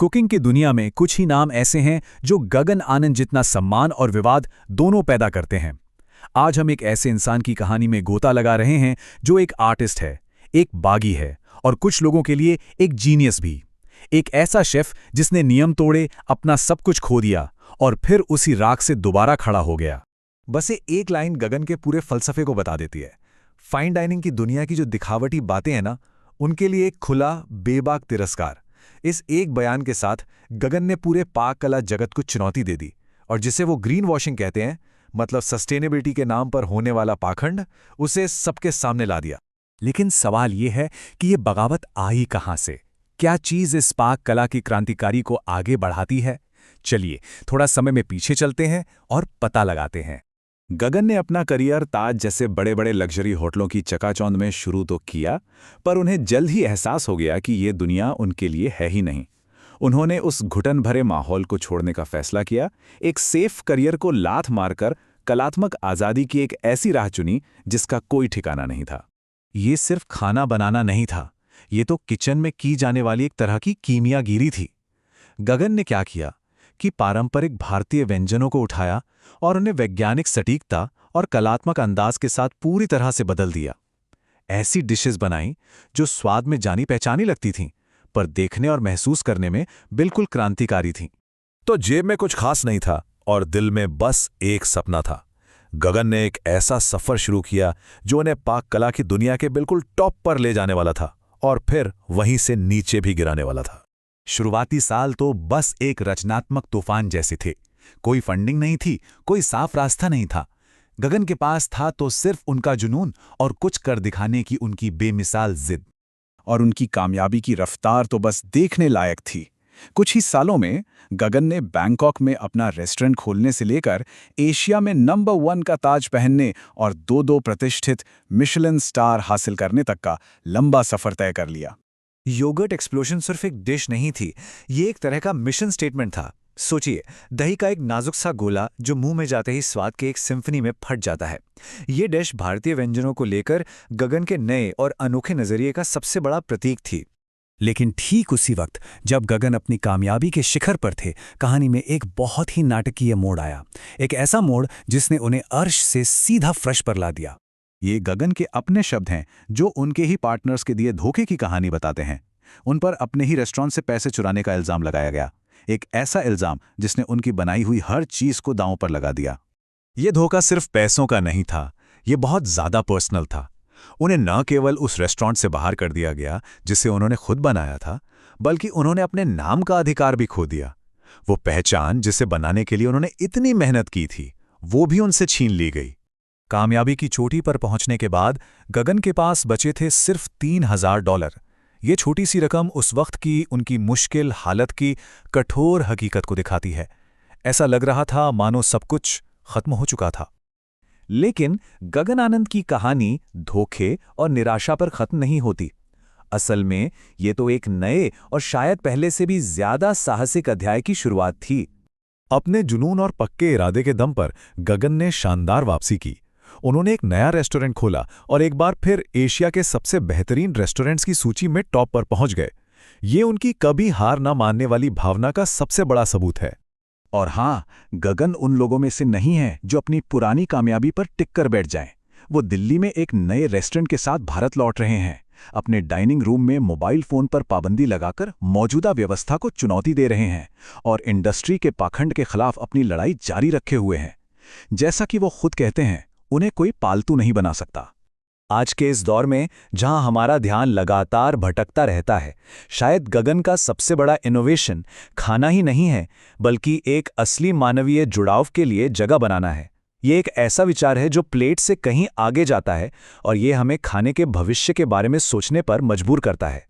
Cooking की दुनिया में कुछ ही नाम ऐसे हैं जो गगन आनंद जितना सम्मान और विवाद दोनों पैदा करते हैं। आज हम एक ऐसे इंसान की कहानी में गोता लगा रहे हैं जो एक आर्टिस्ट है, एक बागी है और कुछ लोगों के लिए एक जीनियस भी। एक ऐसा शेफ जिसने नियम तोड़े, अपना सब कुछ खो दिया और फिर उसी राख से दोबारा खड़ा हो गया। बस ये एक लाइन गगन के पूरे फलसफे को बता देती है। फाइन डाइनिंग की दुनिया की जो दिखावटी बातें हैं ना, उनके लिए एक खुला बेबाक तिरस्कार। इस एक बयान के साथ गगन ने पूरे पाक कला जगत को चुनौती दे दी और जिसे वो ग्रीन वॉशिंग कहते हैं, मतलब सस्टेनेबिलिटी के नाम पर होने वाला पाखंड, उसे सबके सामने ला दिया। लेकिन सवाल ये है कि ये बगावत आई कहाँ से? क्या चीज़ इस पाक कला की क्रांतिकारी को आगे बढ़ाती है? चलिए थोड़ा समय में पीछे चलते हैं और पता लगाते हैं। गगन ने अपना करियर ताज जैसे बड़े बड़े लग्जरी होटलों की चकाचौंध में शुरू तो किया, पर उन्हें जल्द ही एहसास हो गया कि ये दुनिया उनके लिए है ही नहीं। उन्होंने उस घुटन भरे माहौल को छोड़ने का फैसला किया, एक सेफ करियर को लात मारकर कलात्मक आज़ादी की एक ऐसी राह चुनी जिसका कोई ठिकाना नहीं था। ये सिर्फ खाना बनाना नहीं था, ये तो किचन में की जाने वाली एक तरह की कीमियागिरी थी। गगन ने क्या किया कि पारंपरिक भारतीय व्यंजनों को उठाया और उन्हें वैज्ञानिक सटीकता और कलात्मक अंदाज के साथ पूरी तरह से बदल दिया। ऐसी डिशेस बनाई जो स्वाद में जानी पहचानी लगती थीं, पर देखने और महसूस करने में बिल्कुल क्रांतिकारी थीं। तो जेब में कुछ खास नहीं था और दिल में बस एक सपना था। गगन ने एक ऐसा सफर शुरू किया जो उन्हें पाक कला की दुनिया के बिल्कुल टॉप पर ले जाने वाला था और फिर वहीं से नीचे भी गिराने वाला था। शुरुआती साल तो बस एक रचनात्मक तूफान जैसे थे। कोई फंडिंग नहीं थी, कोई साफ रास्ता नहीं था। गगन के पास था तो सिर्फ उनका जुनून और कुछ कर दिखाने की उनकी बेमिसाल जिद। और उनकी कामयाबी की रफ्तार तो बस देखने लायक थी। कुछ ही सालों में गगन ने बैंकॉक में अपना रेस्टोरेंट खोलने से लेकर एशिया में नंबर 1 का ताज पहनने और 2 प्रतिष्ठित मिशेलिन स्टार हासिल करने तक का लंबा सफर तय कर लिया। योगर्ट एक्सप्लोजन सिर्फ एक डिश नहीं थी, ये एक तरह का मिशन स्टेटमेंट था। सोचिए, दही का एक नाजुक सा गोला जो मुंह में जाते ही स्वाद के एक सिम्फनी में फट जाता है। ये डिश भारतीय व्यंजनों को लेकर गगन के नए और अनोखे नजरिए का सबसे बड़ा प्रतीक थी। लेकिन ठीक उसी वक्त जब गगन अपनी कामयाबी के शिखर पर थे, कहानी में एक बहुत ही नाटकीय मोड़ आया। एक ऐसा मोड़ जिसने उन्हें अर्श से सीधा फर्श पर ला दिया। ये गगन के अपने शब्द हैं जो उनके ही पार्टनर्स के दिए धोखे की कहानी बताते हैं। उन पर अपने ही रेस्टोरेंट से पैसे चुराने का इल्जाम लगाया गया, एक ऐसा इल्जाम जिसने उनकी बनाई हुई हर चीज को दांव पर लगा दिया। ये धोखा सिर्फ पैसों का नहीं था, ये बहुत ज्यादा पर्सनल था। उन्हें न केवल उस रेस्टोरेंट से बाहर कर दिया गया जिसे उन्होंने खुद बनाया था, बल्कि उन्होंने अपने नाम का अधिकार भी खो दिया। वो पहचान जिसे बनाने के लिए उन्होंने इतनी मेहनत की थी, वो भी उनसे छीन ली गई। कामयाबी की चोटी पर पहुंचने के बाद गगन के पास बचे थे सिर्फ $3000। ये छोटी सी रकम उस वक्त की उनकी मुश्किल हालत की कठोर हकीकत को दिखाती है। ऐसा लग रहा था मानो सब कुछ खत्म हो चुका था। लेकिन गगन आनंद की कहानी धोखे और निराशा पर खत्म नहीं होती। असल में ये तो एक नए और शायद पहले से भी ज्यादा साहसिक अध्याय की शुरुआत थी। अपने जुनून और पक्के इरादे के दम पर गगन ने शानदार वापसी की। उन्होंने एक नया रेस्टोरेंट खोला और एक बार फिर एशिया के सबसे बेहतरीन रेस्टोरेंट्स की सूची में टॉप पर पहुंच गए। ये उनकी कभी हार न मानने वाली भावना का सबसे बड़ा सबूत है। और हाँ, गगन उन लोगों में से नहीं है जो अपनी पुरानी कामयाबी पर टिक कर बैठ जाएं। वो दिल्ली में एक नए रेस्टोरेंट के साथ भारत लौट रहे हैं। अपने डाइनिंग रूम में मोबाइल फोन पर पाबंदी लगाकर मौजूदा व्यवस्था को चुनौती दे रहे हैं और इंडस्ट्री के पाखंड के खिलाफ अपनी लड़ाई जारी रखे हुए हैं। जैसा कि वो खुद कहते हैं, उन्हें कोई पालतू नहीं बना सकता। आज के इस दौर में जहां हमारा ध्यान लगातार भटकता रहता है, शायद गगन का सबसे बड़ा इनोवेशन खाना ही नहीं है, बल्कि एक असली मानवीय जुड़ाव के लिए जगह बनाना है। ये एक ऐसा विचार है जो प्लेट से कहीं आगे जाता है और ये हमें खाने के भविष्य के बारे में सोचने पर मजबूर करता है।